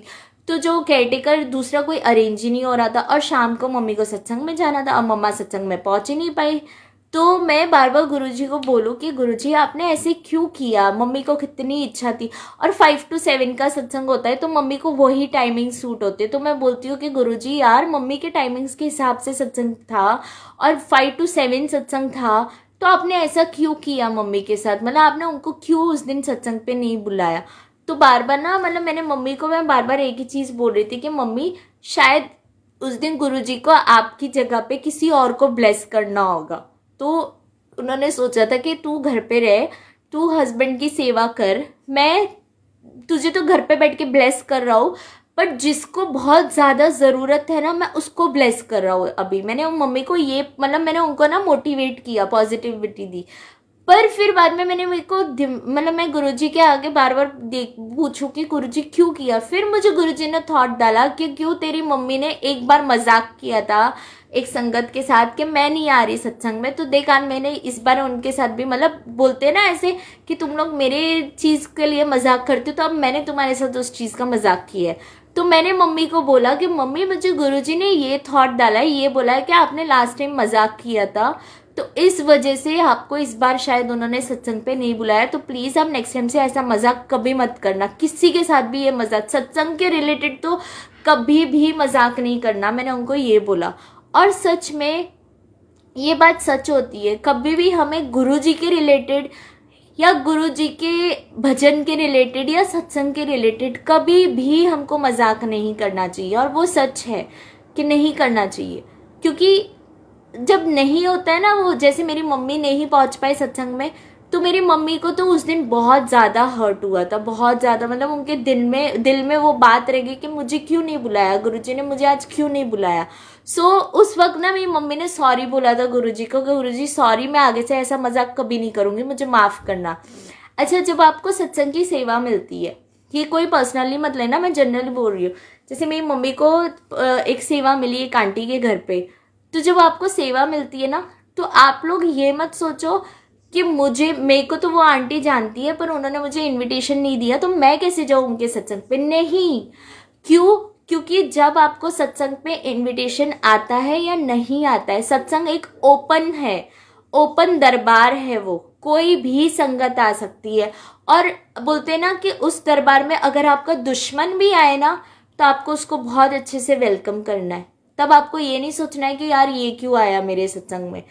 तो जो केयर टेकर दूसरा कोई अरेंज ही नहीं हो रहा था, और शाम को मम्मी को सत्संग में जाना था, अब मम्मा सत्संग में पहुंच ही नहीं पाई। तो मैं बार बार गुरुजी को बोलूँ कि गुरुजी आपने ऐसे क्यों किया, मम्मी को कितनी इच्छा थी, और 5 to 7 का सत्संग होता है तो मम्मी को वही टाइमिंग सूट होते हैं। तो मैं बोलती हूँ कि गुरुजी यार मम्मी के टाइमिंग्स के हिसाब से सत्संग था और 5 to 7 सत्संग था, तो आपने ऐसा क्यों किया मम्मी के साथ, मतलब आपने उनको क्यों उस दिन सत्संग पे नहीं बुलाया। तो बार बार ना मतलब मैंने मम्मी को मैं बार बार एक ही चीज़ बोल रही थी कि मम्मी शायद उस दिन गुरुजी को आपकी जगह पे किसी और को ब्लेस करना होगा। तो उन्होंने सोचा था कि तू घर पे रह, तू हस्बैंड की सेवा कर, मैं तुझे तो घर पे बैठ के ब्लेस कर रहा हूँ, बट जिसको बहुत ज़्यादा ज़रूरत है ना मैं उसको ब्लेस कर रहा हूँ। अभी मैंने मम्मी को ये मतलब मैंने उनको ना मोटिवेट किया, पॉजिटिविटी दी। पर फिर बाद में मैंने मेरे को मतलब मैं गुरुजी के आगे बार बार देख पूछूं कि गुरुजी क्यों किया। फिर मुझे गुरुजी ने थॉट डाला कि क्यों तेरी मम्मी ने एक बार मजाक किया था एक संगत के साथ कि मैं नहीं आ रही सत्संग में, तो देखा मैंने इस बार उनके साथ भी मतलब बोलते ना ऐसे कि तुम लोग मेरे चीज़ के लिए मजाक करते हो, तो अब मैंने तुम्हारे साथ उस चीज़ का मजाक किया है। तो मैंने मम्मी को बोला कि मम्मी मुझे गुरुजी ने ये थॉट डाला है, ये बोला है कि आपने लास्ट टाइम मजाक किया था, तो इस वजह से आपको इस बार शायद उन्होंने सत्संग पे नहीं बुलाया, तो प्लीज़ आप नेक्स्ट टाइम से ऐसा मजाक कभी मत करना, किसी के साथ भी ये मजाक सत्संग के रिलेटेड तो कभी भी मजाक नहीं करना, मैंने उनको ये बोला। और सच में ये बात सच होती है, कभी भी हमें गुरुजी के रिलेटेड या गुरुजी के भजन के रिलेटेड या सत्संग के रिलेटेड कभी भी हमको मजाक नहीं करना चाहिए, और वो सच है कि नहीं करना चाहिए। क्योंकि जब नहीं होता है ना वो, जैसे मेरी मम्मी नहीं पहुंच पाई सत्संग में, तो मेरी मम्मी को तो उस दिन बहुत ज़्यादा हर्ट हुआ था, बहुत ज़्यादा, मतलब उनके दिल में वो बात रह गई कि मुझे क्यों नहीं बुलाया, गुरुजी ने मुझे आज क्यों नहीं बुलाया। उस वक्त ना मेरी मम्मी ने सॉरी बोला था गुरुजी को कि गुरुजी सॉरी, मैं आगे से ऐसा मजाक कभी नहीं करूँगी, मुझे माफ़ करना। अच्छा, जब आपको सत्संग की सेवा मिलती है, ये कोई पर्सनली मत लेना, मैं जनरली बोल रही हूँ। जैसे मेरी मम्मी को एक सेवा मिली एक आंटी के घर पे, तो जब आपको सेवा मिलती है ना, तो आप लोग ये मत सोचो कि मेरे को तो वो आंटी जानती है पर उन्होंने मुझे इनविटेशन नहीं दिया तो मैं कैसे जाऊं उनके सत्संग पे। नहीं, क्यों? क्योंकि जब आपको सत्संग पे इनविटेशन आता है या नहीं आता है, सत्संग एक ओपन है, ओपन दरबार है, वो कोई भी संगत आ सकती है। और बोलते हैं ना कि उस दरबार में अगर आपका दुश्मन भी आए ना, तो आपको उसको बहुत अच्छे से वेलकम करना है। तब आपको ये नहीं सोचना है कि यार ये क्यों आया मेरे सत्संग में।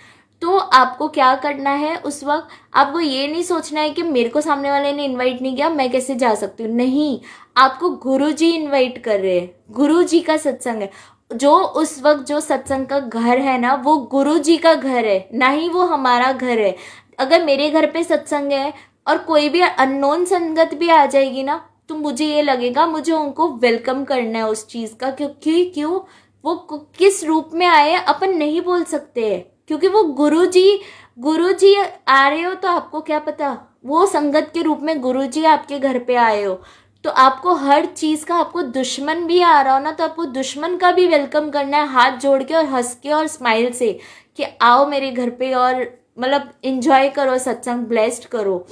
तो आपको क्या करना है उस वक्त, आपको ये नहीं सोचना है कि मेरे को सामने वाले ने इनवाइट नहीं किया, मैं कैसे जा सकती हूँ। नहीं, आपको गुरु जी इन्वाइट कर रहे हैं, गुरु जी का सत्संग है। जो उस वक्त जो सत्संग का घर है ना, वो गुरु जी का घर है, ना ही वो हमारा घर है। अगर मेरे घर पे सत्संग है और कोई भी अननोन संगत भी आ जाएगी ना, तो मुझे ये लगेगा मुझे उनको वेलकम करना है उस चीज का, क्योंकि क्यों, वो किस रूप में आए अपन नहीं बोल सकते हैं, क्योंकि वो गुरुजी आ रहे हो, तो आपको क्या पता वो संगत के रूप में गुरुजी आपके घर पे आए हो। तो आपको हर चीज का, आपको दुश्मन भी आ रहा हो ना, तो आपको दुश्मन का भी वेलकम करना है, हाथ जोड़ के और हंस के और स्माइल से कि आओ मेरे घर पे और मतलब एंजॉय करो, सत्संग ब्लेस्ड करो।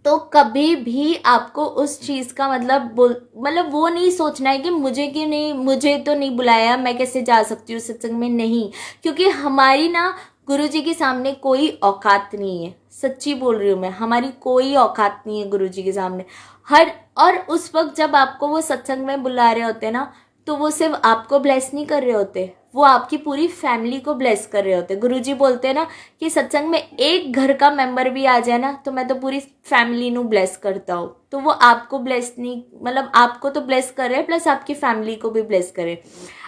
तो कभी भी आपको उस चीज का मतलब वो नहीं सोचना है कि मुझे क्यों नहीं, मुझे तो नहीं बुलाया, मैं कैसे जा सकती हूँ सत्संग में। नहीं, क्योंकि हमारी ना गुरु जी के सामने कोई औकात नहीं है, सच्ची बोल रही हूँ मैं, हमारी कोई औकात नहीं है गुरु जी के सामने। हर और उस वक्त जब आपको वो सत्संग में बुला रहे होते ना, तो वो सिर्फ आपको ब्लेस नहीं कर रहे होते, वो आपकी पूरी फैमिली को ब्लेस कर रहे होते। गुरुजी बोलते हैं ना कि सत्संग में एक घर का मेंबर भी आ जाए ना, तो मैं तो पूरी फैमिली नु ब्लेस करता हूँ। तो वो आपको ब्लेस नहीं, मतलब आपको तो ब्लेस करे प्लस आपकी फैमिली को भी ब्लेस करे।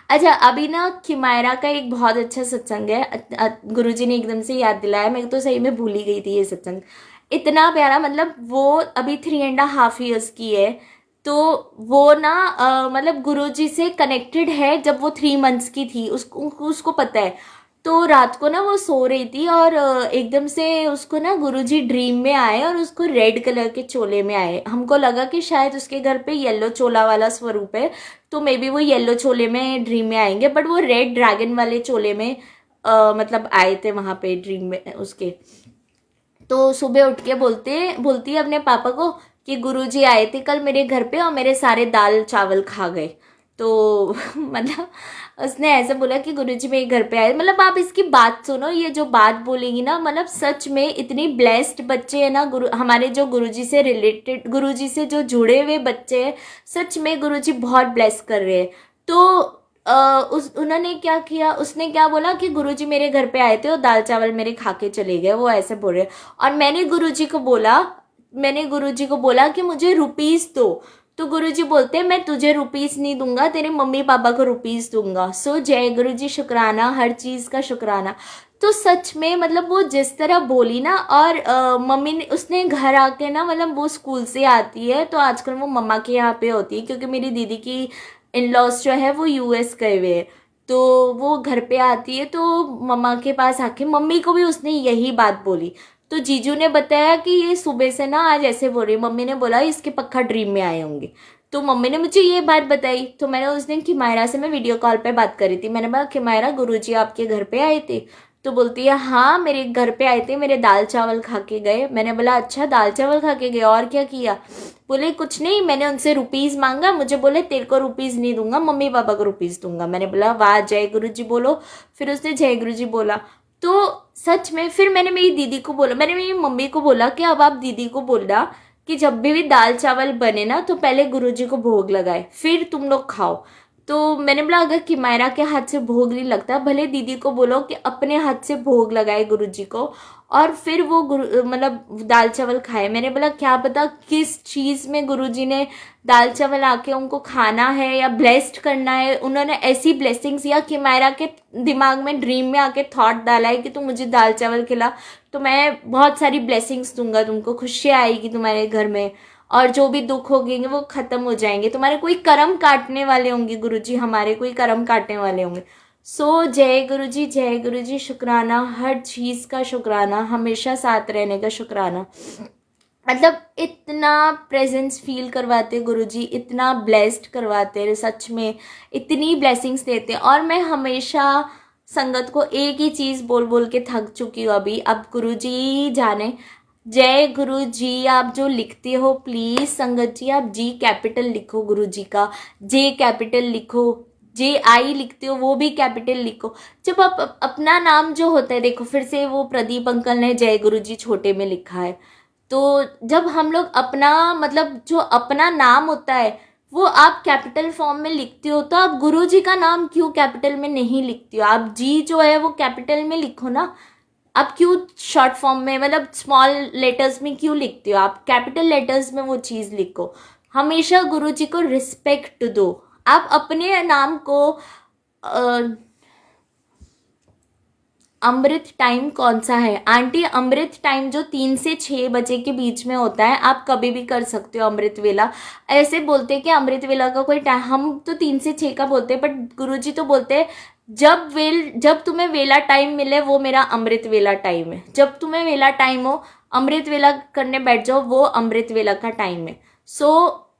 अच्छा, अभी ना किमायरा का एक बहुत अच्छा सत्संग है, गुरुजी ने एकदम से याद दिलाया, मैं तो सही में भूल ही गई थी ये सत्संग। इतना प्यारा, मतलब वो अभी 3.5 years की है। तो वो ना मतलब गुरुजी से कनेक्टेड है, जब वो 3 months की थी, उसको पता है। तो रात को ना वो सो रही थी और एकदम से उसको ना गुरुजी ड्रीम में आए और उसको रेड कलर के चोले में आए। हमको लगा कि शायद उसके घर पे येलो चोला वाला स्वरूप है, तो मे बी वो येलो चोले में ड्रीम में आएंगे, बट वो रेड ड्रैगन वाले चोले में मतलब आए थे वहां पे ड्रीम में उसके। तो सुबह उठ के बोलती है अपने पापा को कि गुरुजी आए थे कल मेरे घर पे और मेरे सारे दाल चावल खा गए। तो मतलब उसने ऐसे बोला कि गुरुजी मेरे घर पे आए। मतलब आप इसकी बात सुनो, ये जो बात बोलेगी ना, मतलब सच में इतनी ब्लेस्ड बच्चे हैं ना, हमारे जो गुरुजी से रिलेटेड, गुरुजी से जो जुड़े हुए बच्चे हैं, सच में गुरुजी बहुत ब्लेस कर रहे हैं। तो उन्होंने क्या किया, उसने क्या बोला कि गुरुजी मेरे घर पे आए थे और दाल चावल मेरे खा के चले गए, वो ऐसे बोल रहे। और मैंने गुरुजी को बोला कि मुझे रुपीस दो। तो गुरुजी बोलते हैं मैं तुझे रुपीस नहीं दूंगा, तेरे मम्मी पापा को रुपीस दूंगा। सो जय गुरुजी, शुक्राना, हर चीज का शुक्राना। तो सच में मतलब वो जिस तरह बोली ना, और मम्मी ने, उसने घर आके ना, मतलब वो स्कूल से आती है तो आजकल वो मम्मा के यहाँ पे होती है, क्योंकि मेरी दीदी की इन लॉज जो है वो यूएस गए हुए हैं। तो वो घर पे आती है तो मम्मा के पास आके मम्मी को भी उसने यही बात बोली। तो जीजू ने बताया कि ये सुबह से ना आज ऐसे बोल रही। मम्मी ने बोला इसके पक्का ड्रीम में आए होंगे। तो मम्मी ने मुझे ये बात बताई। तो मैंने उस दिन किमायरा से मैं वीडियो कॉल पे बात करी थी। मैंने बोला किमायरा, गुरुजी आपके घर पे आए थे? तो बोलती है हाँ मेरे घर पे आए थे, मेरे दाल चावल खा के गए। मैंने बोला अच्छा, दाल चावल खा के गए, और क्या किया? बोले कुछ नहीं, मैंने उनसे रुपीस मांगा, मुझे बोले तेरे को रुपीस नहीं दूंगा, मम्मी पापा को रुपीस दूंगा। मैंने बोला वाह, जय गुरु जी बोलो। फिर उसने जय गुरु जी बोला। तो सच में फिर मैंने मेरी दीदी को बोला, मैंने मेरी मम्मी को बोला कि अब आप दीदी को बोलना कि जब भी दाल चावल बने ना, तो पहले गुरुजी को भोग लगाए, फिर तुम लोग खाओ। तो मैंने बोला अगर किमायरा के हाथ से भोग नहीं लगता, भले दीदी को बोलो कि अपने हाथ से भोग लगाए गुरुजी को, और फिर वो मतलब दाल चावल खाए। मैंने बोला क्या पता किस चीज़ में गुरुजी ने दाल चावल आके उनको खाना है या ब्लेस्ड करना है, उन्होंने ऐसी ब्लेसिंग्स या किमायरा के दिमाग में ड्रीम में आके थॉट डाला है कि तू मुझे दाल चावल खिला तो मैं बहुत सारी ब्लेसिंग्स दूंगा तुमको, खुशियाँ आएगी तुम्हारे घर में, और जो भी दुख होंगे वो खत्म हो जाएंगे, तुम्हारे कोई कर्म काटने वाले होंगे गुरुजी, हमारे कोई कर्म काटने वाले होंगे। सो जय गुरु जी, शुक्राना, हर चीज़ का शुक्राना, हमेशा साथ रहने का शुक्राना। मतलब इतना प्रेजेंस फील करवाते गुरुजी, इतना ब्लेस्ड करवाते, सच में इतनी ब्लेसिंग्स देते। और मैं हमेशा संगत को एक ही चीज़ बोल बोल के थक चुकी हूँ अभी, अब गुरुजी जाने। जय गुरु जी, आप जो लिखते हो प्लीज संगत जी आप जी कैपिटल लिखो, गुरु जी का जे कैपिटल लिखो, जे आई लिखते हो वो भी कैपिटल लिखो। जब आप अपना नाम जो होता है, देखो फिर से वो प्रदीप अंकल ने जय गुरु जी छोटे में लिखा है, तो जब हम लोग अपना मतलब जो अपना नाम होता है वो आप कैपिटल फॉर्म में लिखते हो, तो आप गुरु जी का नाम क्यों कैपिटल में नहीं लिखते हो? आप जी जो है वो कैपिटल में लिखो ना, आप क्यों शॉर्ट फॉर्म में मतलब स्मॉल लेटर्स में क्यों लिखते हो? आप कैपिटल लेटर्स में वो चीज़ लिखो। हमेशा गुरु जी को रिस्पेक्ट दो। आप अपने नाम को अमृत टाइम कौन सा है आंटी? अमृत टाइम जो 3 से 6 बजे के बीच में होता है, आप कभी भी कर सकते हो अमृत वेला। ऐसे बोलते हैं कि अमृत वेला का कोई टाइम, हम तो 3 से 6 का बोलते हैं, बट गुरुजी तो बोलते हैं जब तुम्हें वेला टाइम मिले वो मेरा अमृत वेला टाइम है। जब तुम्हें वेला टाइम हो अमृत वेला करने बैठ जाओ, वो अमृत वेला का टाइम है। सो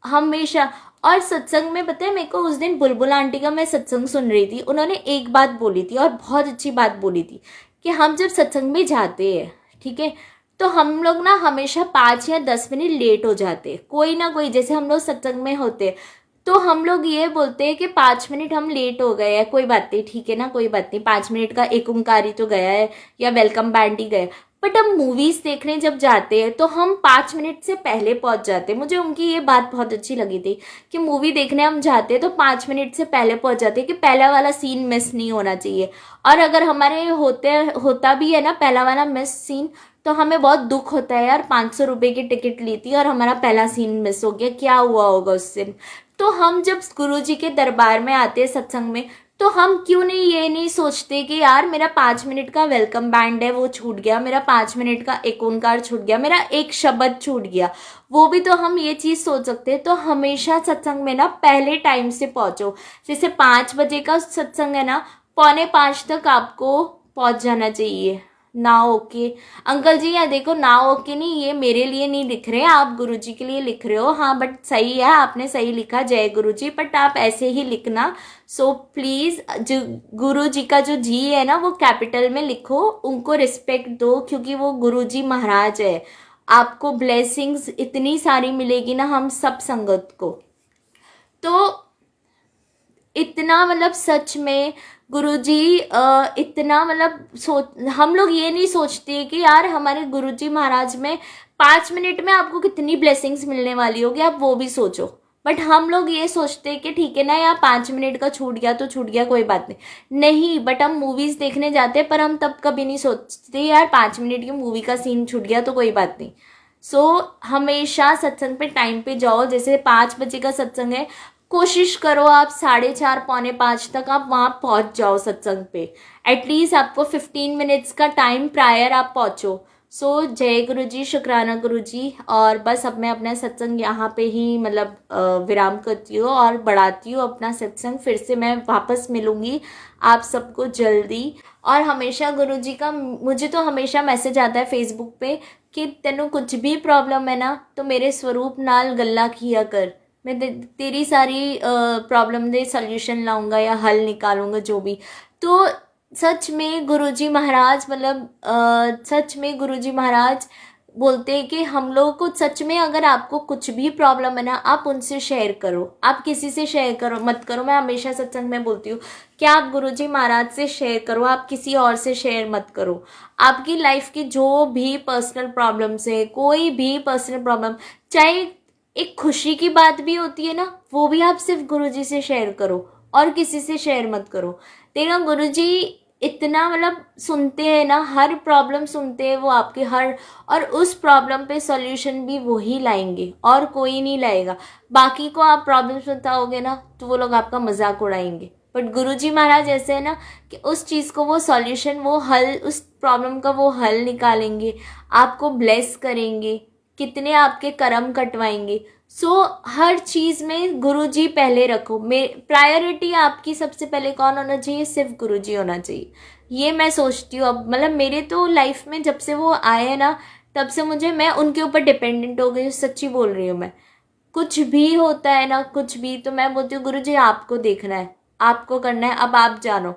हमेशा। और सत्संग में पता है मेरे को उस दिन बुलबुल आंटी का मैं सत्संग सुन रही थी, उन्होंने एक बात बोली थी और बहुत अच्छी बात बोली थी कि हम जब सत्संग में जाते हैं, ठीक है, तो हम लोग ना हमेशा 5 या 10 मिनट लेट हो जाते हैं, कोई ना कोई, जैसे हम लोग सत्संग में होते हैं तो हम लोग ये बोलते हैं कि 5 मिनट हम लेट हो गए हैं, कोई बात नहीं, ठीक है ना, कोई बात नहीं, 5 मिनट का एक ओंकार ही तो गया है या वेलकम बैंड ही गया। बट हम मूवीज देखने जब जाते हैं तो हम 5 मिनट से पहले पहुंच जाते हैं। मुझे उनकी ये बात बहुत अच्छी लगी थी कि मूवी देखने हम जाते हैं तो 5 मिनट से पहले पहुंच जाते हैं कि पहला वाला सीन मिस नहीं होना चाहिए। और अगर हमारे होता भी है ना पहला वाला मिस सीन, तो हमें बहुत दुख होता है यार, 500 रुपये की टिकट ली थी और हमारा पहला सीन मिस हो गया, क्या हुआ होगा उस दिन। तो हम जब गुरु जी के दरबार में आते हैं सत्संग में, तो हम क्यों नहीं ये नहीं सोचते कि यार मेरा 5 मिनट का वेलकम बैंड है वो छूट गया, मेरा 5 मिनट का एक ओंकार छूट गया, मेरा एक शब्द छूट गया, वो भी तो हम ये चीज़ सोच सकते हैं। तो हमेशा सत्संग में ना पहले टाइम से पहुंचो। जैसे 5 बजे का सत्संग है ना, 4:45 तक आपको पहुंच जाना चाहिए। ना ओके अंकल जी, या देखो ना ओके नहीं, ये मेरे लिए नहीं लिख रहे, आप गुरुजी के लिए लिख रहे हो। हाँ बट सही है, आपने सही लिखा जय गुरुजी, बट आप ऐसे ही लिखना। सो प्लीज जो गुरु जी का जो जी है ना वो कैपिटल में लिखो, उनको रिस्पेक्ट दो क्योंकि वो गुरुजी महाराज है। आपको ब्लेसिंग्स इतनी सारी मिलेगी ना हम सब संगत को। तो इतना मतलब सच में गुरुजी इतना मतलब हम लोग ये नहीं सोचते कि यार हमारे गुरुजी महाराज में 5 मिनट में आपको कितनी ब्लेसिंग्स मिलने वाली होगी, आप वो भी सोचो। बट हम लोग ये सोचते हैं कि ठीक है ना यार 5 मिनट का छूट गया तो छूट गया, कोई बात नहीं। बट हम मूवीज देखने जाते हैं पर हम तब कभी नहीं सोचते यार 5 मिनट की मूवी का सीन छूट गया तो कोई बात नहीं। हमेशा सत्संग पे टाइम पे जाओ। जैसे 5 बजे का सत्संग है, कोशिश करो आप 4:30 पौने 5 तक आप वहाँ पहुँच जाओ सत्संग पे। एटलीस्ट आपको 15 मिनट्स का टाइम प्रायर आप पहुँचो। जय गुरु जी, शुक्राना गुरु जी। और बस अब मैं अपना सत्संग यहाँ पे ही मतलब विराम करती हूँ और बढ़ाती हूँ अपना सत्संग। फिर से मैं वापस मिलूँगी आप सबको जल्दी। और हमेशा गुरु जी का मुझे तो हमेशा मैसेज आता है फेसबुक पे कि तेनों कुछ भी प्रॉब्लम है ना तो मेरे स्वरूप नाल गल्ला किया कर, मैं तेरी सारी प्रॉब्लम दे सॉल्यूशन लाऊंगा या हल निकालूंगा जो भी। तो सच में गुरुजी महाराज मतलब सच में गुरुजी महाराज बोलते हैं कि हम लोगों को सच में अगर आपको कुछ भी प्रॉब्लम है ना आप उनसे शेयर करो, आप किसी से शेयर करो मत करो। मैं हमेशा सत्संग में बोलती हूँ कि आप गुरुजी महाराज से शेयर करो, आप किसी और से शेयर मत करो। आपकी लाइफ की जो भी पर्सनल प्रॉब्लम्स है, कोई भी पर्सनल प्रॉब्लम, चाहे एक खुशी की बात भी होती है ना, वो भी आप सिर्फ गुरुजी से शेयर करो, और किसी से शेयर मत करो। देखना गुरुजी इतना मतलब सुनते हैं ना, हर प्रॉब्लम सुनते हैं वो आपके हर, और उस प्रॉब्लम पे सॉल्यूशन भी वही लाएंगे और कोई नहीं लाएगा। बाकी को आप प्रॉब्लम्स बताओगे ना तो वो लोग आपका मजाक उड़ाएंगे, बट गुरुजी महाराज ऐसे है ना कि उस चीज़ को वो सॉल्यूशन, वो हल, उस प्रॉब्लम का वो हल निकालेंगे, आपको ब्लेस करेंगे, कितने आपके कर्म कटवाएंगे। हर चीज़ में गुरुजी पहले रखो। प्रायोरिटी आपकी सबसे पहले कौन होना चाहिए? सिर्फ गुरुजी होना चाहिए। ये मैं सोचती हूँ अब, मतलब मेरे तो लाइफ में जब से वो आए हैं ना, तब से मैं उनके ऊपर डिपेंडेंट हो गई हूँ। सच्ची बोल रही हूँ मैं। कुछ भी होता है ना, कुछ भी, तो मैं बोलती हूँ गुरुजी आपको देखना है, आपको करना है, अब आप जानो,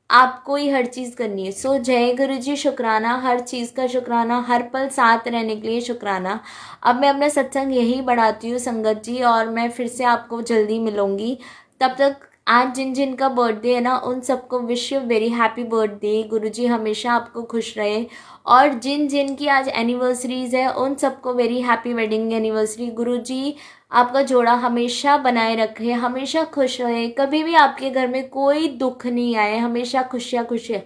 आपको ही हर चीज़ करनी है। जय गुरु जी, शुक्राना, हर चीज़ का शुक्राना, हर पल साथ रहने के लिए शुक्राना। अब मैं अपना सत्संग यही बढ़ाती हूँ संगत जी, और मैं फिर से आपको जल्दी मिलूंगी। तब तक आज जिन जिन का बर्थडे है ना, उन सबको wish you very happy birthday. गुरु जी हमेशा आपको खुश रहे। और जिन जिन की आज एनिवर्सरीज है, उन सबको वेरी हैप्पी वेडिंग एनिवर्सरी। गुरु जी आपका जोड़ा हमेशा बनाए रखे, हमेशा खुश रहे, कभी भी आपके घर में कोई दुख नहीं आए, हमेशा खुशियाँ खुशियाँ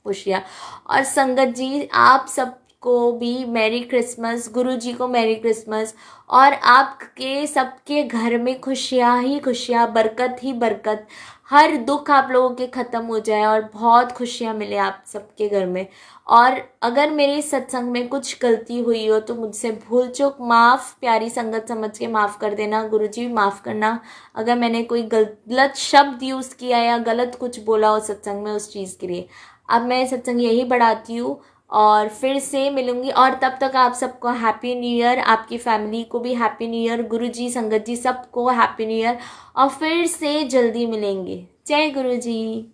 खुशियाँ। और संगत जी आप सबको भी मैरी क्रिसमस, गुरु जी को मैरी क्रिसमस, और आपके सबके घर में खुशियाँ ही खुशियाँ, बरकत ही बरकत, हर दुख आप लोगों के ख़त्म हो जाए और बहुत खुशियाँ मिले आप सबके घर में। और अगर मेरे सत्संग में कुछ गलती हुई हो तो मुझसे भूल चूक माफ़, प्यारी संगत समझ के माफ़ कर देना। गुरुजी माफ़ करना अगर मैंने कोई गलत शब्द यूज़ किया या गलत कुछ बोला हो सत्संग में, उस चीज़ के लिए। अब मैं सत्संग यही बढ़ाती हूँ और फिर से मिलूंगी, और तब तक आप सबको हैप्पी न्यू ईयर, आपकी फैमिली को भी हैप्पी न्यू ईयर, गुरुजी संगत जी सबको हैप्पी न्यू ईयर, और फिर से जल्दी मिलेंगे। जय गुरु जी।